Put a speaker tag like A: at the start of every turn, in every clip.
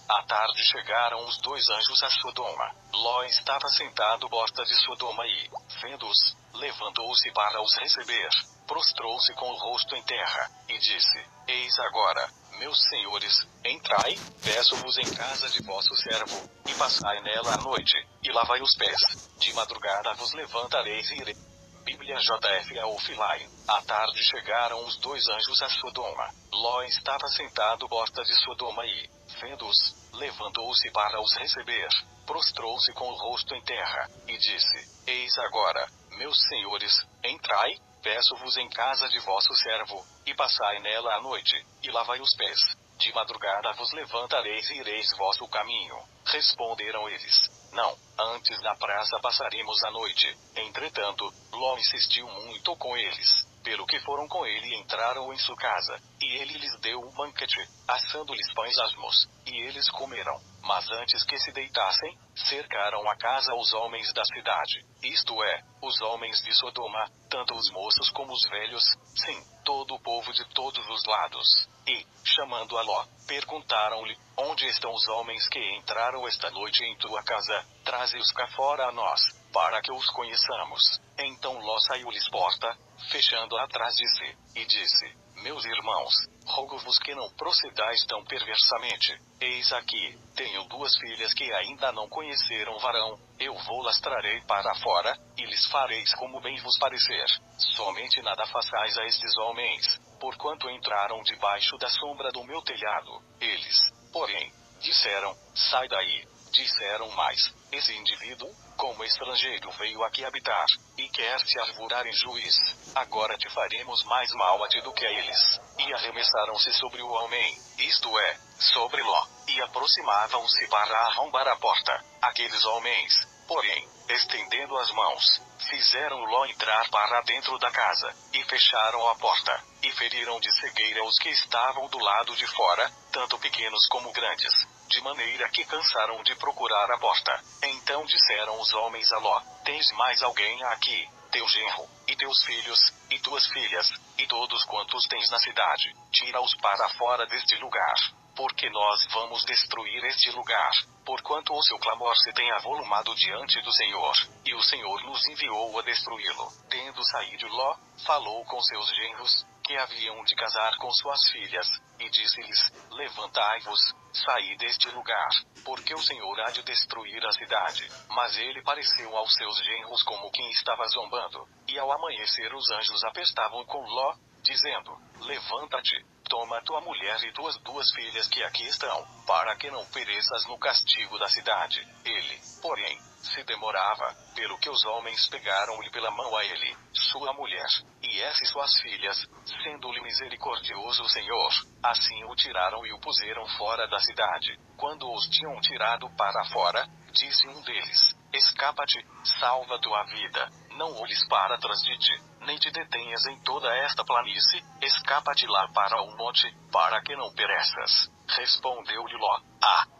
A: À tarde chegaram os dois anjos a Sodoma. Ló estava sentado à porta de Sodoma e, vendo-os, levantou-se para os receber. Prostrou-se com o rosto em terra, e disse: Eis agora, meus senhores, entrai, peço-vos em casa de vosso servo, e passai nela a noite, e lavai os pés. De madrugada vos levantareis e ireis. Bíblia JF Offline. À tarde chegaram os dois anjos a Sodoma. Ló estava sentado à porta de Sodoma e, vendo-os, levantou-se para os receber. Prostrou-se com o rosto em terra, e disse: Eis agora, meus senhores, entrai, peço-vos em casa de vosso servo, e passai nela a noite, e lavai os pés. De madrugada vos levantareis e ireis vosso caminho. Responderam eles: Não, antes na praça passaremos a noite. Entretanto, Ló insistiu muito com eles, pelo que foram com ele e entraram em sua casa, e ele lhes deu um banquete, assando-lhes pães asmos, e eles comeram. Mas antes que se deitassem, cercaram a casa os homens da cidade, isto é, os homens de Sodoma, tanto os moços como os velhos, sim, todo o povo de todos os lados. E, chamando a Ló, perguntaram-lhe: Onde estão os homens que entraram esta noite em tua casa? Traze-os cá fora a nós, para que os conheçamos. Então Ló saiu-lhes porta, fechando-a atrás de si, e disse: Meus irmãos, rogo-vos que não procedais tão perversamente. Eis aqui, tenho duas filhas que ainda não conheceram varão, eu vou-las trarei para fora, e lhes fareis como bem vos parecer. Somente nada façais a estes homens, porquanto entraram debaixo da sombra do meu telhado. Eles, porém, disseram: Sai daí. Disseram mais: Esse indivíduo, como estrangeiro, veio aqui habitar, e quer se arvorar em juiz. Agora te faremos mais mal a ti do que a eles. E arremessaram-se sobre o homem, isto é, sobre Ló, e aproximavam-se para arrombar a porta. Aqueles homens, porém, estendendo as mãos, fizeram Ló entrar para dentro da casa, e fecharam a porta, e feriram de cegueira os que estavam do lado de fora, tanto pequenos como grandes, de maneira que cansaram de procurar a porta. Então disseram os homens a Ló: Tens mais alguém aqui, teu genro, e teus filhos, e tuas filhas, e todos quantos tens na cidade, tira-os para fora deste lugar, porque nós vamos destruir este lugar, porquanto o seu clamor se tem avolumado diante do Senhor, e o Senhor nos enviou a destruí-lo. Tendo saído Ló, falou com seus genros, que haviam de casar com suas filhas, e disse-lhes: Levantai-vos, saí deste lugar, porque o Senhor há de destruir a cidade. Mas ele pareceu aos seus genros como quem estava zombando, e ao amanhecer os anjos apestavam com Ló, dizendo: Levanta-te, toma tua mulher e tuas duas filhas que aqui estão, para que não pereças no castigo da cidade. Ele, porém, se demorava, pelo que os homens pegaram-lhe pela mão a ele, sua mulher, e essas suas filhas, sendo-lhe misericordioso o Senhor, assim o tiraram e o puseram fora da cidade. Quando os tinham tirado para fora, disse um deles: Escapa-te, salva tua vida, não olhes para trás de ti, nem te detenhas em toda esta planície, escapa-te lá para o monte, para que não pereças. Respondeu-lhe Ló: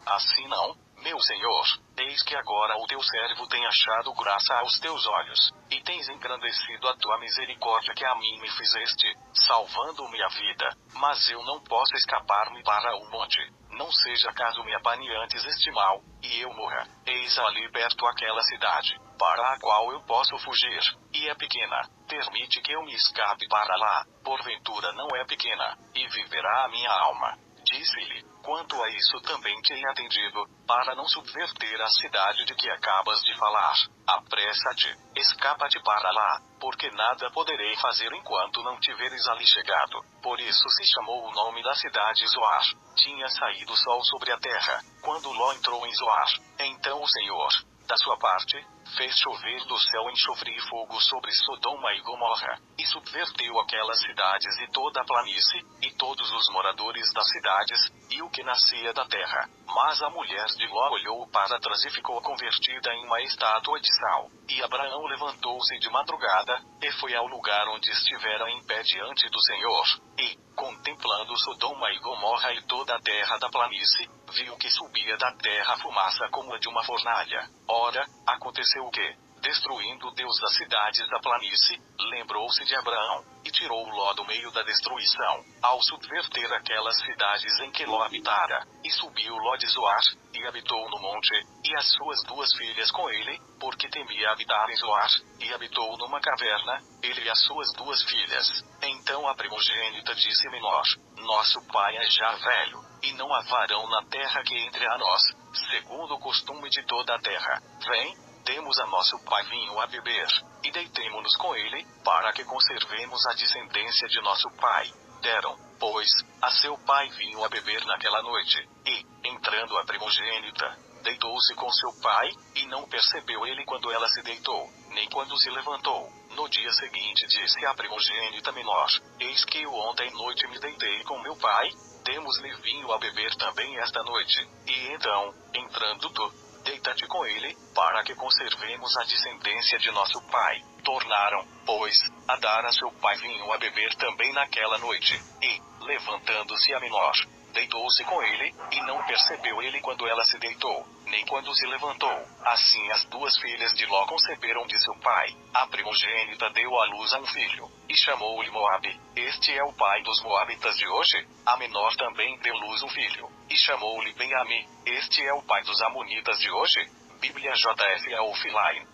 A: assim não, meu senhor, eis que agora o teu servo tem achado graça aos teus olhos, e tens engrandecido a tua misericórdia que a mim me fizeste, salvando-me a vida, mas eu não posso escapar-me para o monte. Não seja caso me apanhe antes este mal, e eu morra. Eis ali perto aquela cidade, para a qual eu posso fugir, e é pequena. Permite que eu me escape para lá, porventura não é pequena, e viverá a minha alma. Disse-lhe: Quanto a isso também te hei atendido, para não subverter a cidade de que acabas de falar. Apressa-te, escapa-te para lá, porque nada poderei fazer enquanto não tiveres ali chegado. Por isso se chamou o nome da cidade Zoar. Tinha saído o sol sobre a terra, quando Ló entrou em Zoar. Então o Senhor, da sua parte, fez chover do céu enxofre e fogo sobre Sodoma e Gomorra, e subverteu aquelas cidades e toda a planície, e todos os moradores das cidades, e o que nascia da terra. Mas a mulher de Ló olhou para trás e ficou convertida em uma estátua de sal. E Abraão levantou-se de madrugada, e foi ao lugar onde estivera em pé diante do Senhor, e, contemplando Sodoma e Gomorra e toda a terra da planície, viu que subia da terra fumaça como a de uma fornalha. Ora, aconteceu que, Destruindo Deus as cidades da planície, lembrou-se de Abraão, e tirou Ló do meio da destruição, ao subverter aquelas cidades em que Ló habitara. E subiu Ló de Zoar, e habitou no monte, e as suas 2 filhas com ele, porque temia habitar em Zoar, e habitou numa caverna, ele e as suas 2 filhas. Então a primogênita disse menor: Nosso pai é já velho, e não há varão na terra que entre a nós, segundo o costume de toda a terra. Vem, demos a nosso pai vinho a beber, e deitemo-nos com ele, para que conservemos a descendência de nosso pai. Deram, pois, a seu pai vinho a beber naquela noite, e, entrando a primogênita, deitou-se com seu pai, e não percebeu ele quando ela se deitou, nem quando se levantou. No dia seguinte disse a primogênita menor: Eis que eu ontem noite me deitei com meu pai, demos-lhe vinho a beber também esta noite. E então, entrando tu, deita-te com ele, para que conservemos a descendência de nosso pai. Tornaram, pois, a dar a seu pai vinho a beber também naquela noite, e, levantando-se a menor, deitou-se com ele, e não percebeu ele quando ela se deitou, nem quando se levantou. Assim as 2 filhas de Ló conceberam de seu pai. A primogênita deu à luz a um filho, e chamou-lhe Moabe. Este é o pai dos moabitas de hoje. A menor também deu luz um filho, e chamou-lhe Ben-Ami. Este é o pai dos amonitas de hoje. Bíblia JFA Offline.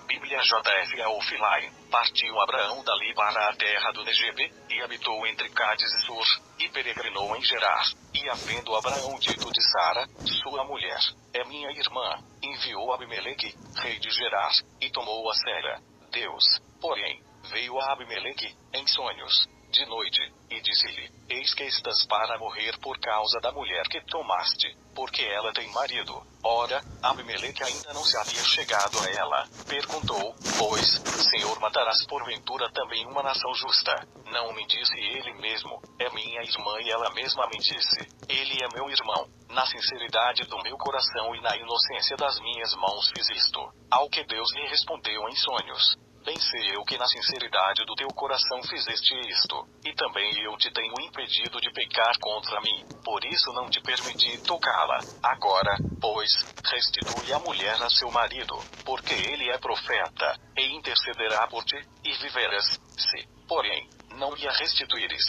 A: Bíblia JFA Offline. Partiu Abraão dali para a terra do Negebe, e habitou entre Cádiz e Sur, e peregrinou em Gerar. E havendo Abraão dito de Sara, sua mulher, é minha irmã, enviou Abimeleque, rei de Gerar, e tomou a Sera. Deus, porém, veio a Abimeleque, em sonhos, de noite, e disse-lhe: Eis que estás para morrer por causa da mulher que tomaste, porque ela tem marido. Ora, Abimeleque ainda não se havia chegado a ela. Perguntou, pois, Senhor, matarás porventura também uma nação justa? Não me disse ele mesmo: é minha irmã, e ela mesma me disse: ele é meu irmão. Na sinceridade do meu coração e na inocência das minhas mãos fiz isto. Ao que Deus lhe respondeu em sonhos: Bem sei eu que na sinceridade do teu coração fizeste isto, e também eu te tenho impedido de pecar contra mim, por isso não te permiti tocá-la. Agora, pois, restitui a mulher a seu marido, porque ele é profeta, e intercederá por ti, e viverás. Se, porém, não lhe a restituíres,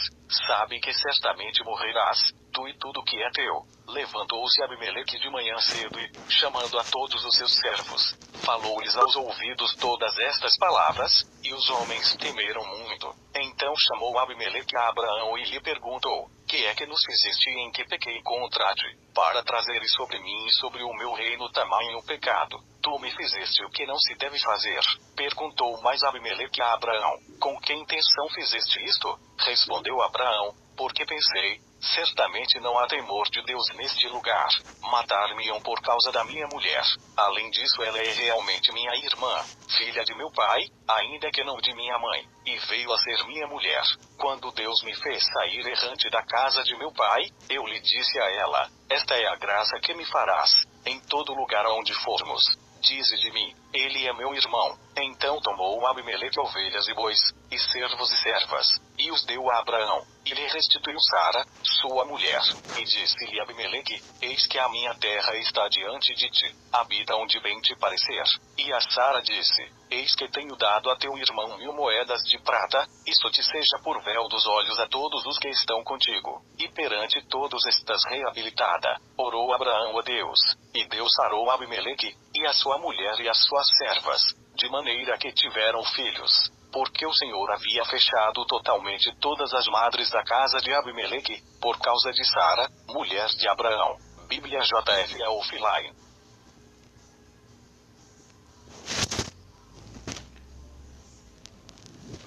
A: sabe que certamente morrerás, tu e tudo que é teu. Levantou-se Abimeleque de manhã cedo e, chamando a todos os seus servos, falou-lhes aos ouvidos todas estas palavras, e os homens temeram muito. Então chamou Abimeleque a Abraão e lhe perguntou: que é que nos fizeste em que pequei contra ti, para trazeres sobre mim e sobre o meu reino tamanho pecado? Tu me fizeste o que não se deve fazer. Perguntou mais Abimeleque a Abraão: com que intenção fizeste isto? Respondeu Abraão: porque pensei, certamente não há temor de Deus neste lugar. Matar-me-ão por causa da minha mulher. Além disso, ela é realmente minha irmã, filha de meu pai, ainda que não de minha mãe, e veio a ser minha mulher. Quando Deus me fez sair errante da casa de meu pai, eu lhe disse a ela: esta é a graça que me farás, em todo lugar aonde formos. Dize de mim: ele é meu irmão. Então tomou Abimeleque ovelhas e bois, e servos e servas, e os deu a Abraão, e lhe restituiu Sara, sua mulher. E disse-lhe Abimeleque: eis que a minha terra está diante de ti, habita onde bem te parecer. E a Sara disse: eis que tenho dado a teu irmão 1000 moedas de prata, isto te seja por véu dos olhos a todos os que estão contigo. E perante todos estás reabilitada. Orou Abraão a Deus, e Deus sarou Abimeleque, e a sua mulher e as suas servas, de maneira que tiveram filhos, porque o Senhor havia fechado totalmente todas as madres da casa de Abimeleque, por causa de Sara, mulher de Abraão. Bíblia JFA Offline.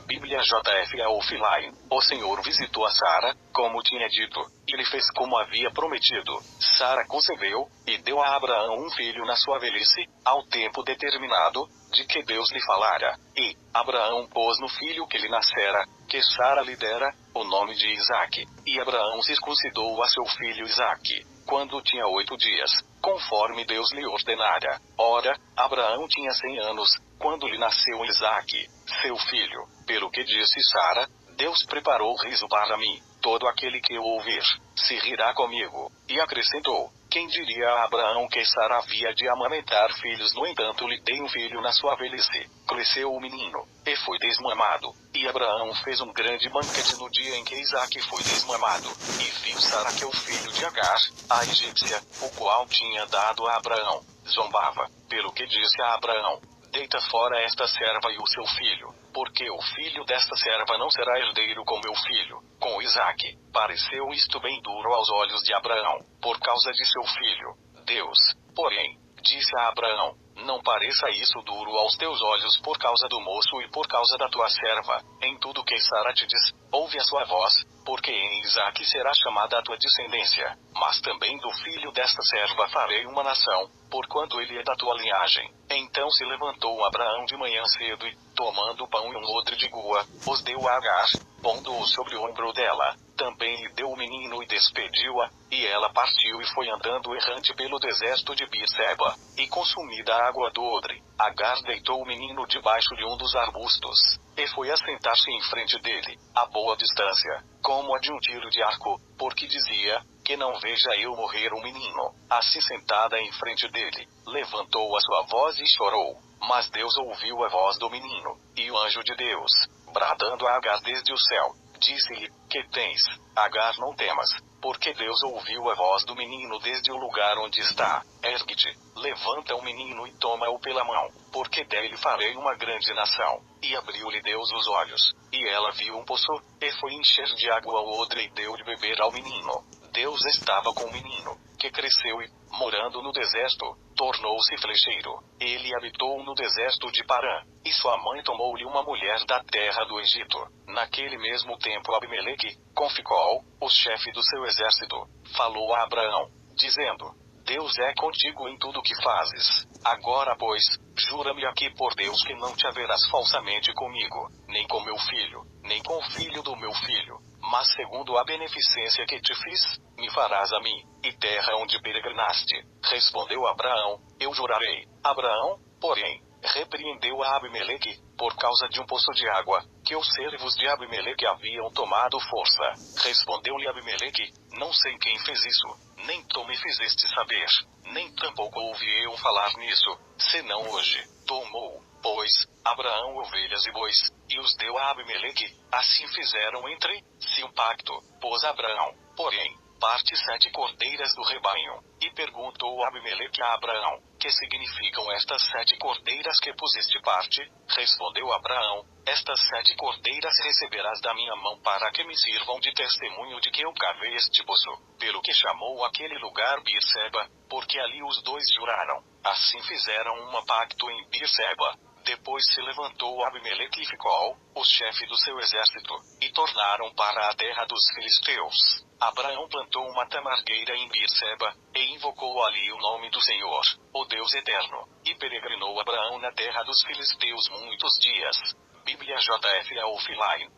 A: Bíblia JFA Offline. O Senhor visitou a Sara, como tinha dito, e lhe fez como havia prometido. Sara concebeu, e deu a Abraão um filho na sua velhice, ao tempo determinado, de que Deus lhe falara. E Abraão pôs no filho que lhe nascera, que Sara lhe dera, o nome de Isaque. E Abraão circuncidou a seu filho Isaque, quando tinha 8 dias, conforme Deus lhe ordenara. Ora, Abraão tinha 100 anos, quando lhe nasceu Isaque, seu filho. Pelo que disse Sara: Deus preparou riso para mim, todo aquele que o ouvir, se rirá comigo. E acrescentou: Quem diria a Abraão que Sara havia de amamentar filhos? No entanto, lhe dei um filho na sua velhice. Cresceu o menino, e foi desmamado. E Abraão fez um grande banquete no dia em que Isaque foi desmamado. E viu Sara que o filho de Agar, a egípcia, o qual tinha dado a Abraão, zombava. Pelo que disse a Abraão: deita fora esta serva e o seu filho, porque o filho desta serva não será herdeiro com meu filho, com Isaque. Pareceu isto bem duro aos olhos de Abraão, por causa de seu filho. Deus, porém, disse a Abraão: não pareça isso duro aos teus olhos por causa do moço e por causa da tua serva. Em tudo que Sara te diz, ouve a sua voz, porque em Isaque será chamada a tua descendência. Mas também do filho desta serva farei uma nação, porquanto ele é da tua linhagem. Então se levantou Abraão de manhã cedo e, tomando pão e um odre de gua, os deu a Agar, pondo-o sobre o ombro dela. Também lhe deu o menino e despediu-a, e ela partiu e foi andando errante pelo deserto de Beerseba. E consumida a água do odre, Agar deitou o menino debaixo de um dos arbustos, e foi assentar-se em frente dele, a boa distância, como a de um tiro de arco, porque dizia: que não veja eu morrer o menino. Assim sentada em frente dele, levantou a sua voz e chorou. Mas Deus ouviu a voz do menino, e o anjo de Deus, bradando a Agar desde o céu, disse-lhe: que tens, Agar? Não temas, porque Deus ouviu a voz do menino desde o lugar onde está. Ergue-te, levanta o menino e toma-o pela mão, porque dele farei uma grande nação. E abriu-lhe Deus os olhos, e ela viu um poço, e foi encher de água o odre e deu de beber ao menino. Deus estava com o menino, que cresceu e, morando no deserto, tornou-se flecheiro. Ele habitou no deserto de Parã, e sua mãe tomou-lhe uma mulher da terra do Egito. Naquele mesmo tempo Abimeleque, com Ficol, o chefe do seu exército, falou a Abraão, dizendo: Deus é contigo em tudo que fazes. Agora, pois, jura-me aqui por Deus que não te haverás falsamente comigo, nem com meu filho, nem com o filho do meu filho, mas segundo a beneficência que te fiz, me farás a mim, e terra onde peregrinaste. Respondeu Abraão: eu jurarei. Abraão, porém, repreendeu a Abimeleque, por causa de um poço de água, que os servos de Abimeleque haviam tomado força. Respondeu-lhe Abimeleque: não sei quem fez isso, nem tu me fizeste saber, nem tampouco ouvi eu falar nisso, senão hoje. Tomou, pois, Abraão ovelhas e bois, e os deu a Abimeleque. Assim fizeram entre si um pacto. Pôs Abraão, porém, parte 7 cordeiras do rebanho, e perguntou Abimeleque a Abraão: que significam estas 7 cordeiras que puseste parte? Respondeu Abraão: estas 7 cordeiras receberás da minha mão para que me sirvam de testemunho de que eu cavei este poço. Pelo que chamou aquele lugar Beerseba, porque ali os dois juraram. Assim fizeram um pacto em Beerseba. Depois se levantou Abimeleque e Ficol, o chefe do seu exército, e tornaram para a terra dos filisteus. Abraão plantou uma tamargueira em Beerseba, e invocou ali o nome do Senhor, o Deus eterno, e peregrinou Abraão na terra dos filisteus muitos dias. Bíblia JF Offline.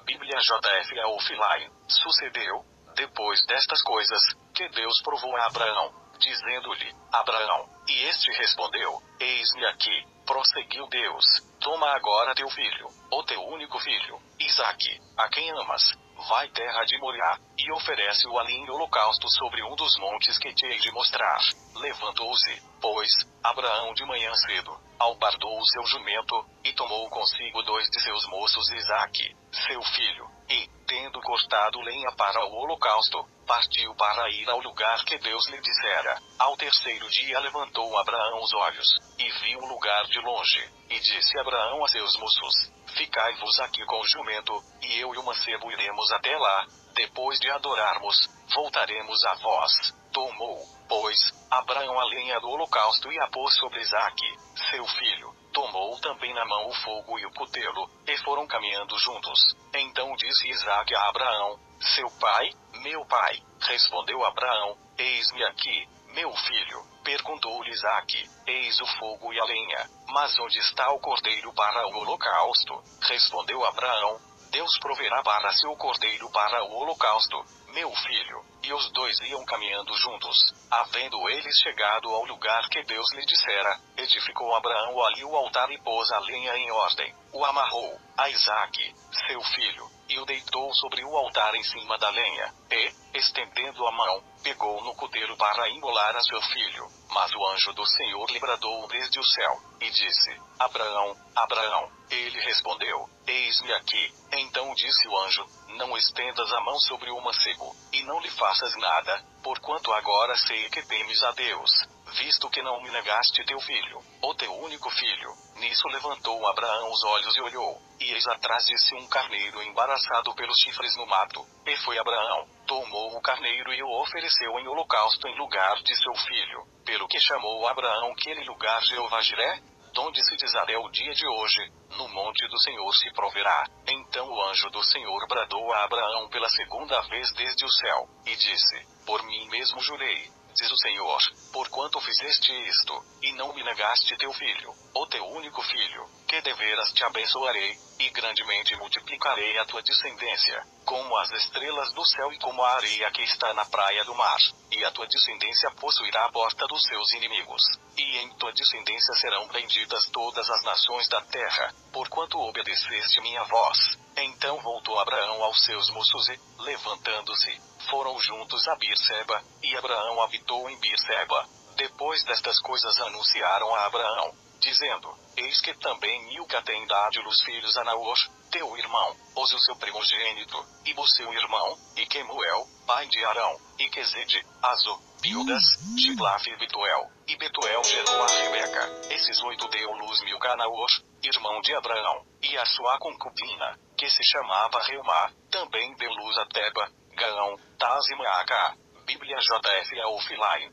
A: Bíblia JF Offline. Sucedeu, depois destas coisas, que Deus provou a Abraão, dizendo-lhe: Abraão, e este respondeu: eis-me aqui. Prosseguiu Deus: toma agora teu filho, o teu único filho, Isaque, a quem amas, vai terra de Moriá, e oferece-o ali em holocausto sobre um dos montes que te hei de mostrar. Levantou-se, pois, Abraão de manhã cedo, albardou o seu jumento, e tomou consigo 2 de seus moços Isaque, seu filho, e, tendo cortado lenha para o holocausto, partiu para ir ao lugar que Deus lhe dissera. Ao terceiro dia levantou Abraão os olhos, e viu o lugar de longe, e disse Abraão a seus moços: ficai-vos aqui com o jumento, e eu e o mancebo iremos até lá. Depois de adorarmos, voltaremos a vós. Tomou, pois, Abraão a lenha do holocausto e a pôs sobre Isaque, seu filho. Tomou também na mão o fogo e o cutelo, e foram caminhando juntos. Então disse Isaque a Abraão: seu pai? Meu pai. Respondeu Abraão: eis-me aqui, meu filho. Perguntou-lhe Isaque: eis o fogo e a lenha, mas onde está o cordeiro para o holocausto? Respondeu Abraão: Deus proverá para si o cordeiro para o holocausto. meu filho. E os dois iam caminhando juntos. Havendo eles chegado ao lugar que Deus lhe dissera, edificou Abraão ali o altar e pôs a lenha em ordem. O amarrou a Isaque, seu filho, e o deitou sobre o altar em cima da lenha. E, estendendo a mão, pegou no cutelo para imolar a seu filho. Mas o anjo do Senhor lhe bradou desde o céu, e disse: Abraão, Abraão. Ele respondeu: Eis-me aqui. Então disse o anjo: Não estendas a mão sobre o mancebo, e não lhe faças nada, porquanto agora sei que temes a Deus, visto que não me negaste teu filho, o teu único filho. Nisso levantou Abraão os olhos e olhou, e eis atrás de si um carneiro embaraçado pelos chifres no mato. E foi Abraão, tomou o carneiro e o ofereceu em holocausto em lugar de seu filho, pelo que chamou Abraão aquele lugar Jeová-Jiré, donde se diz até o dia de hoje: no monte do Senhor se proverá. Então o anjo do Senhor bradou a Abraão pela segunda vez desde o céu, e disse: Por mim mesmo jurei, diz o Senhor, porquanto fizeste isto, e não me negaste teu filho, o teu único filho, que deveras te abençoarei, e grandemente multiplicarei a tua descendência, como as estrelas do céu e como a areia que está na praia do mar, e a tua descendência possuirá a porta dos seus inimigos, e em tua descendência serão benditas todas as nações da terra, porquanto obedeceste minha voz. Então voltou Abraão aos seus moços e, levantando-se, foram juntos a Beerseba, e Abraão habitou em Beerseba. Depois destas coisas anunciaram a Abraão, dizendo: Eis que também Milca tem dado os filhos a Naor, teu irmão, o seu primogênito, e o seu irmão, e Quemuel, pai de Arão, e Quezede, Azo, Pildas, Giblaf e Betuel. E Betuel gerou a Rebeca. Esses 8 deu luz Milca a Naor, irmão de Abraão, e a sua concubina, que se chamava Reumá, também deu luz a Teba, Gaão, Taz e Maaca. Bíblia JFA Offline.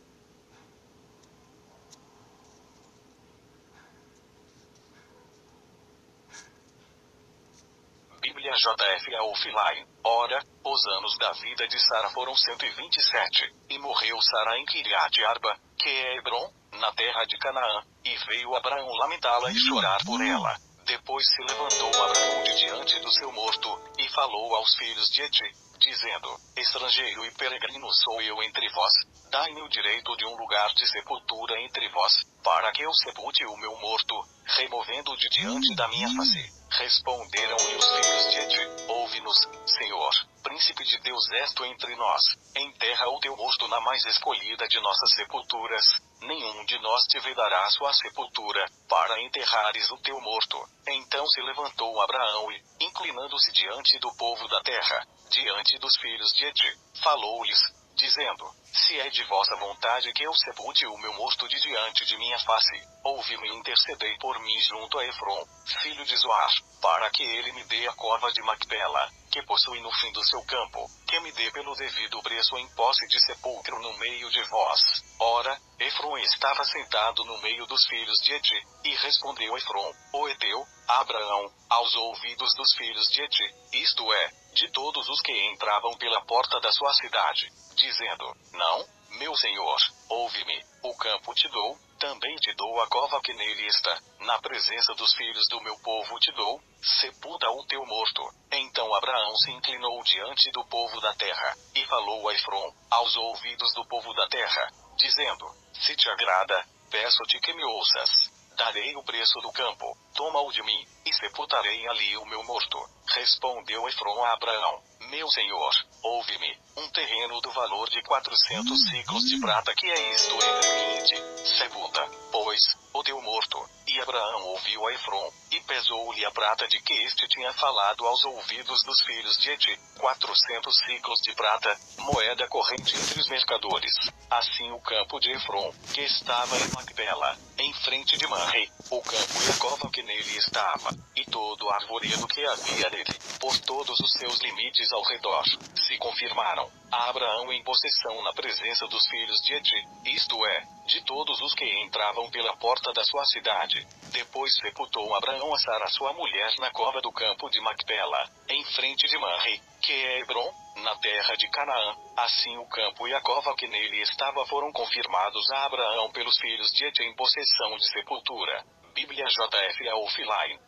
A: Bíblia JFA Offline. Ora, os anos da vida de Sara foram 127, e morreu Sara em Kiriat Arba, que é Hebron, na terra de Canaã, e veio Abraão lamentá-la e chorar por ela. Depois se levantou Abraão de diante do seu morto, e falou aos filhos de Eti, dizendo: Estrangeiro e peregrino sou eu entre vós, dai-me o direito de um lugar de sepultura entre vós, para que eu sepulte o meu morto, removendo de diante da minha face. Responderam-lhe os filhos de Eti: Ouve-nos, Senhor, príncipe de Deus és tu entre nós, enterra o teu morto na mais escolhida de nossas sepulturas, nenhum de nós te vedará sua sepultura, para enterrares o teu morto. Então se levantou Abraão e, inclinando-se diante do povo da terra, diante dos filhos de Eti, falou-lhes, dizendo: Se é de vossa vontade que eu sepulte o meu morto de diante de minha face, ouve-me e intercedei por mim junto a Efron, filho de Zoar, para que ele me dê a cova de Macpela, que possui no fim do seu campo, que me dê pelo devido preço em posse de sepulcro no meio de vós. Ora, Efron estava sentado no meio dos filhos de Eti, e respondeu Efron, o Eteu, a Abraão, aos ouvidos dos filhos de Eti, isto é, de todos os que entravam pela porta da sua cidade, dizendo: Não, meu senhor, ouve-me, o campo te dou, também te dou a cova que nele está, na presença dos filhos do meu povo te dou, sepulta o teu morto. Então Abraão se inclinou diante do povo da terra, e falou a Efron, aos ouvidos do povo da terra, dizendo: Se te agrada, peço-te que me ouças. Darei o preço do campo, toma-o de mim, e sepultarei ali o meu morto. Respondeu Efron a Abraão: Meu senhor, ouve-me, um terreno do valor de 400 ciclos de prata que é isto entre mim e ti, sepulta, pois, o teu morto. E Abraão ouviu a Efron, e pesou-lhe a prata de que este tinha falado aos ouvidos dos filhos de Eti, 400 ciclos de prata, moeda corrente entre os mercadores. Assim o campo de Efron, que estava em Macpela, em frente de Manre, o campo e a cova que nele estava, e todo o arvoredo que havia nele, por todos os seus limites ao redor, se confirmaram a Abraão em possessão na presença dos filhos de Eti, isto é, de todos os que entravam pela porta da sua cidade. Depois sepultou Abraão a Sara sua mulher na cova do campo de Macpela, em frente de Manre, que é Hebron, na terra de Canaã. Assim o campo e a cova que nele estava foram confirmados a Abraão pelos filhos de Eti em possessão de sepultura. Bíblia JFA Offline.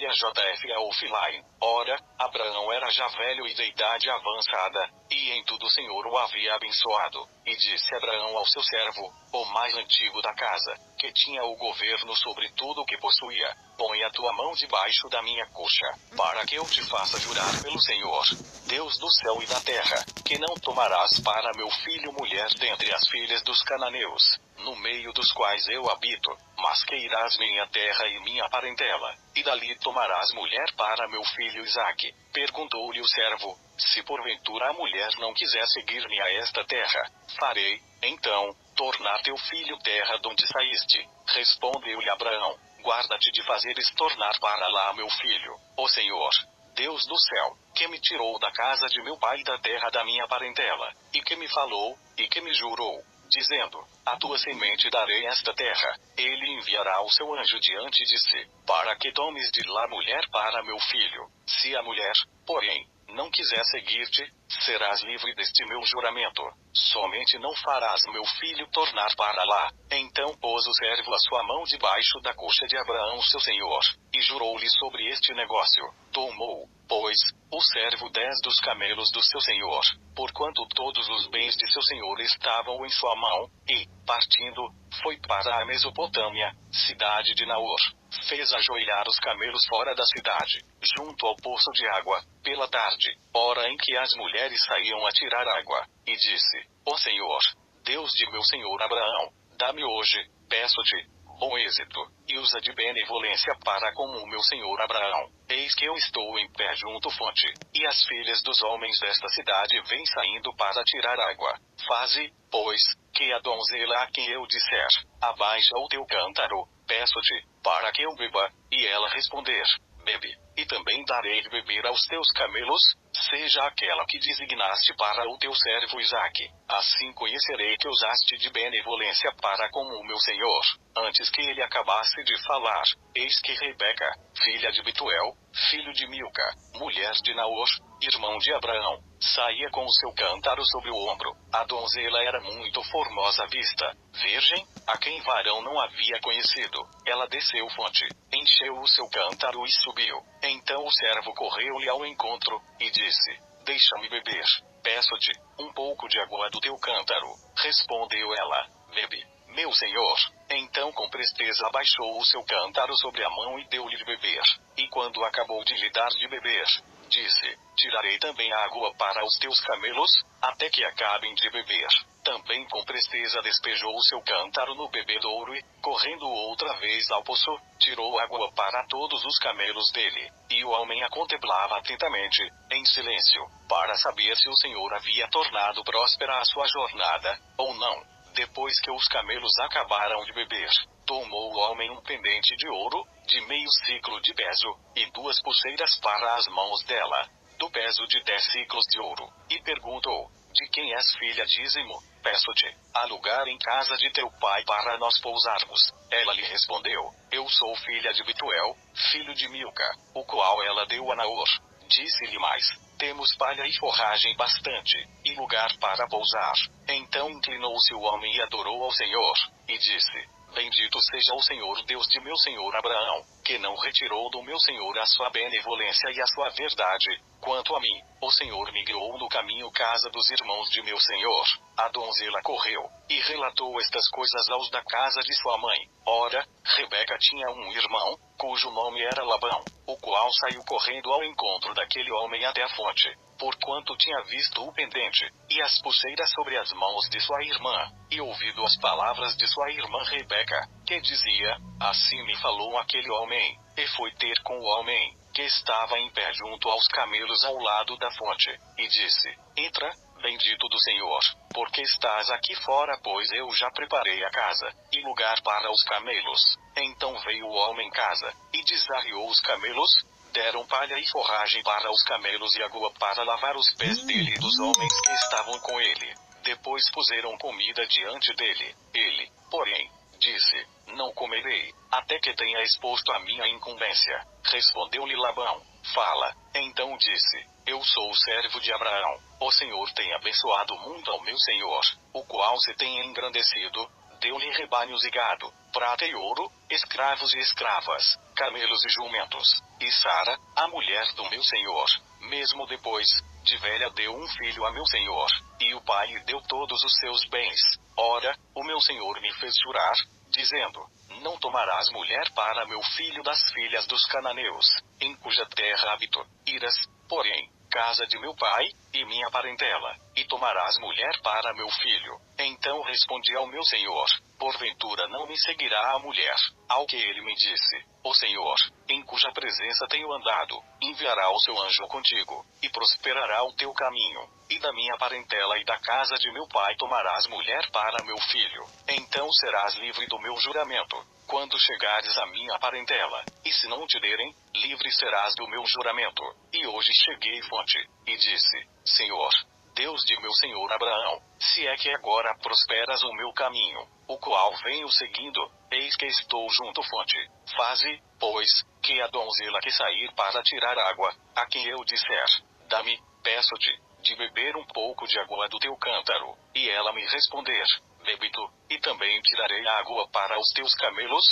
A: WJF offline. Ora, Abraão era já velho e de idade avançada, e em tudo o Senhor o havia abençoado. E disse Abraão ao seu servo, o mais antigo da casa, que tinha o governo sobre tudo o que possuía: põe a tua mão debaixo da minha coxa, para que eu te faça jurar pelo Senhor, Deus do céu e da terra, que não tomarás para meu filho mulher dentre as filhas dos cananeus, no meio dos quais eu habito, mas que irás minha terra e minha parentela, e dali tomarás mulher para meu filho Isaque. Perguntou-lhe o servo: se porventura a mulher não quiser seguir-me a esta terra, farei, então, tornar teu filho terra donde saíste. Respondeu-lhe Abraão: guarda-te de fazeres tornar para lá meu filho, o Senhor, Deus do céu, que me tirou da casa de meu pai da terra da minha parentela, e que me falou, e que me jurou, dizendo: a tua semente darei esta terra. Ele enviará o seu anjo diante de si, para que tomes de lá mulher para meu filho. Se a mulher, porém, não quiser seguir-te, serás livre deste meu juramento. Somente não farás meu filho tornar para lá. Então pôs o servo a sua mão debaixo da coxa de Abraão seu senhor, e jurou-lhe sobre este negócio. Tomou, pois, o servo 10 dos camelos do seu senhor, porquanto todos os bens de seu senhor estavam em sua mão, e, partindo, foi para a Mesopotâmia, cidade de Naor. Fez ajoelhar os camelos fora da cidade, junto ao poço de água, pela tarde, hora em que as mulheres saíam a tirar água, e disse: ó Senhor, Deus de meu senhor Abraão, dá-me hoje, peço-te, bom êxito, e usa de benevolência para com o meu senhor Abraão. Eis que eu estou em pé junto à fonte, e as filhas dos homens desta cidade vêm saindo para tirar água. Faze, pois, que a donzela a quem eu disser: abaixa o teu cântaro, peço-te, para que eu beba, e ela responder: bebe, e também darei de beber aos teus camelos, seja aquela que designaste para o teu servo Isaque. Assim conhecerei que usaste de benevolência para com o meu senhor. Antes que ele acabasse de falar, eis que Rebeca, filha de Betuel, filho de Milca, mulher de Naor, irmão de Abraão, saía com o seu cântaro sobre o ombro. A donzela era muito formosa à vista, virgem, a quem varão não havia conhecido. Ela desceu fonte, encheu o seu cântaro e subiu. Então o servo correu-lhe ao encontro, e disse: deixa-me beber, peço-te, um pouco de água do teu cântaro. Respondeu ela: bebe, meu senhor. Então com presteza abaixou o seu cântaro sobre a mão e deu-lhe de beber. E quando acabou de lhe dar de beber, disse: tirarei também água para os teus camelos, até que acabem de beber. Também com presteza despejou o seu cântaro no bebedouro e, correndo outra vez ao poço, tirou água para todos os camelos dele. E o homem a contemplava atentamente, em silêncio, para saber se o Senhor havia tornado próspera a sua jornada, ou não. Depois que os camelos acabaram de beber, tomou o homem um pendente de ouro, de meio ciclo de peso, e 2 pulseiras para as mãos dela, do peso de 10 ciclos de ouro, e perguntou: de quem és filha? Dízimo, peço-te, há lugar em casa de teu pai para nós pousarmos. Ela lhe respondeu: eu sou filha de Betuel, filho de Milca, o qual ela deu a Naor. Disse-lhe mais: temos palha e forragem bastante, e lugar para pousar. Então inclinou-se o homem e adorou ao Senhor, e disse: bendito seja o Senhor Deus de meu senhor Abraão, que não retirou do meu senhor a sua benevolência e a sua verdade. Quanto a mim, o Senhor me guiou no caminho casa dos irmãos de meu senhor. A donzela correu, e relatou estas coisas aos da casa de sua mãe. Ora, Rebeca tinha um irmão, cujo nome era Labão, o qual saiu correndo ao encontro daquele homem até a fonte, porquanto tinha visto o pendente, e as pulseiras sobre as mãos de sua irmã, e ouvido as palavras de sua irmã Rebeca, que dizia: assim me falou aquele homem, e foi ter com o homem, que estava em pé junto aos camelos ao lado da fonte, e disse: entra, bendito do Senhor, porque estás aqui fora, pois eu já preparei a casa, e lugar para os camelos. Então veio o homem em casa, e desarreou os camelos, deram palha e forragem para os camelos e água para lavar os pés dele e dos homens que estavam com ele. Depois puseram comida diante dele. Ele, porém, disse: não comerei, até que tenha exposto a minha incumbência. Respondeu-lhe Labão: fala. Então disse: eu sou o servo de Abraão. O Senhor tem abençoado muito ao meu senhor, o qual se tem engrandecido, deu-lhe rebanhos e gado. prata e ouro, escravos e escravas, camelos e jumentos. E Sara, a mulher do meu senhor, mesmo depois de velha, deu um filho a meu senhor, e o pai lhe deu todos os seus bens. Ora, o meu senhor me fez jurar, dizendo: não tomarás mulher para meu filho das filhas dos cananeus, em cuja terra habito. Irás, porém, casa de meu pai, e minha parentela, e tomarás mulher para meu filho. Então respondi ao meu senhor: porventura não me seguirá a mulher? Ao que ele me disse: o Senhor, em cuja presença tenho andado, enviará o seu anjo contigo, e prosperará o teu caminho, e da minha parentela e da casa de meu pai tomarás mulher para meu filho. Então serás livre do meu juramento, quando chegares à minha parentela, e se não te derem, livre serás do meu juramento. E hoje cheguei fonte, e disse: Senhor, Deus de meu senhor Abraão, se é que agora prosperas o meu caminho, o qual venho seguindo, eis que estou junto fonte. Faze, pois, que a donzela que sair para tirar água, a quem eu disser: dá-me, peço-te, de beber um pouco de água do teu cântaro, e ela me responder: bebe tu, e também tirarei água para os teus camelos,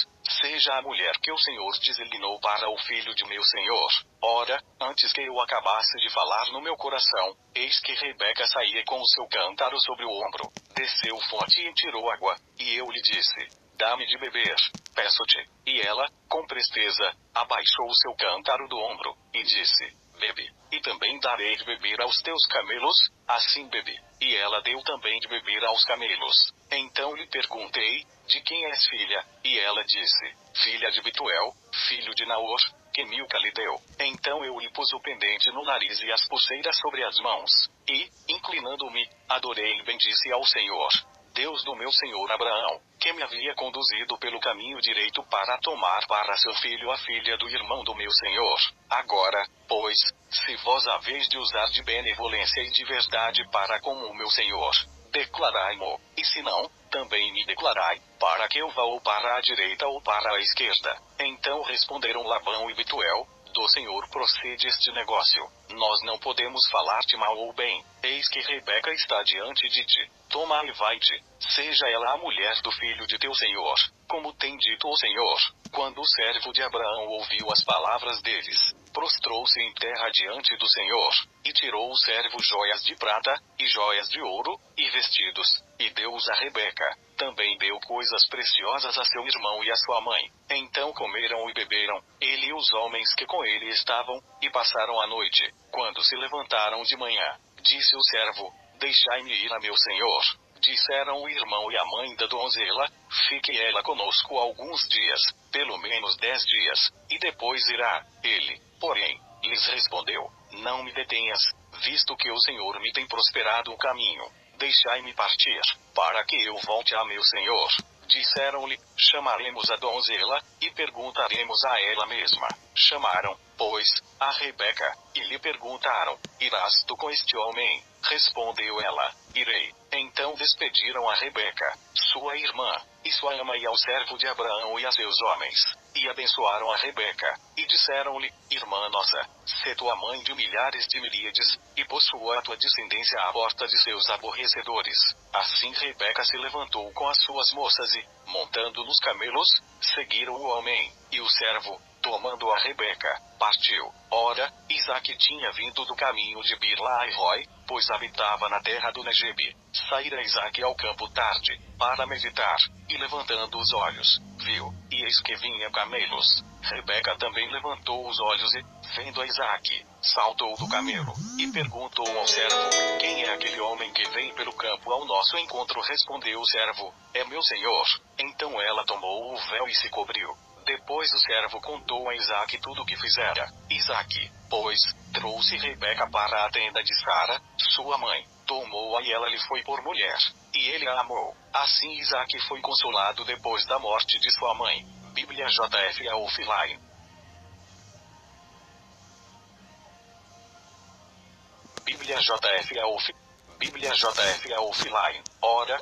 A: seja a mulher que o Senhor designou para o filho de meu senhor. Ora, antes que eu acabasse de falar no meu coração, eis que Rebeca saía com o seu cântaro sobre o ombro, desceu fonte e tirou água, e eu lhe disse: dá-me de beber, peço-te. E ela, com presteza, abaixou o seu cântaro do ombro, e disse: bebe, e também darei de beber aos teus camelos. Assim bebe, e ela deu também de beber aos camelos. Então lhe perguntei: de quem és filha? E ela disse: filha de Betuel, filho de Naor, que Milca lhe deu. Então eu lhe pus o pendente no nariz e as pulseiras sobre as mãos, e, inclinando-me, adorei e bendisse ao Senhor, Deus do meu senhor Abraão, que me havia conduzido pelo caminho direito para tomar para seu filho a filha do irmão do meu senhor. Agora, pois, se vós haveis de usar de benevolência e de verdade para com o meu senhor, declarai-mo, e se não, também me declarai, para que eu vá ou para a direita ou para a esquerda. Então responderam Labão e Betuel: do Senhor procede este negócio. Nós não podemos falar-te mal ou bem. Eis que Rebeca está diante de ti. Toma e vai-te. Seja ela a mulher do filho de teu senhor, como tem dito o Senhor. Quando o servo de Abraão ouviu as palavras deles, prostrou-se em terra diante do Senhor, e tirou o servo joias de prata, e joias de ouro, e vestidos, e deu-os a Rebeca. Também deu coisas preciosas a seu irmão e a sua mãe. Então comeram e beberam, ele e os homens que com ele estavam, e passaram a noite. Quando se levantaram de manhã, disse o servo: deixai-me ir a meu senhor. Disseram o irmão e a mãe da donzela: fique ela conosco alguns dias, pelo menos 10 dias, e depois irá. Ele, porém, lhes respondeu: não me detenhas, visto que o Senhor me tem prosperado o caminho. Deixai-me partir, para que eu volte a meu senhor. Disseram-lhe: chamaremos a donzela, e perguntaremos a ela mesma. Chamaram, pois, a Rebeca, e lhe perguntaram: irás tu com este homem? Respondeu ela: irei. Então despediram a Rebeca, sua irmã, e sua ama e ao servo de Abraão e a seus homens, e abençoaram a Rebeca, e disseram-lhe: irmã nossa, sê tua mãe de milhares de miríades, e possua a tua descendência à porta de seus aborrecedores. Assim Rebeca se levantou com as suas moças e, montando nos camelos, seguiram o homem, e o servo, tomando a Rebeca, partiu. Ora, Isaque tinha vindo do caminho de Bir-Lahai-Roi, pois habitava na terra do Negebe. Saíra Isaque ao campo tarde, para meditar, e levantando os olhos, viu, e eis que vinha camelos. Rebeca também levantou os olhos e, vendo a Isaque, saltou do camelo, e perguntou ao servo: quem é aquele homem que vem pelo campo ao nosso encontro? Respondeu o servo: é meu senhor. Então ela tomou o véu e se cobriu. Depois o servo contou a Isaque tudo o que fizera. Isaque, pois, trouxe Rebeca para a tenda de Sara, sua mãe, tomou-a e ela lhe foi por mulher, e ele a amou. Assim Isaque foi consolado depois da morte de sua mãe. Bíblia JFA Offline. Bíblia JFA Offline. Ora,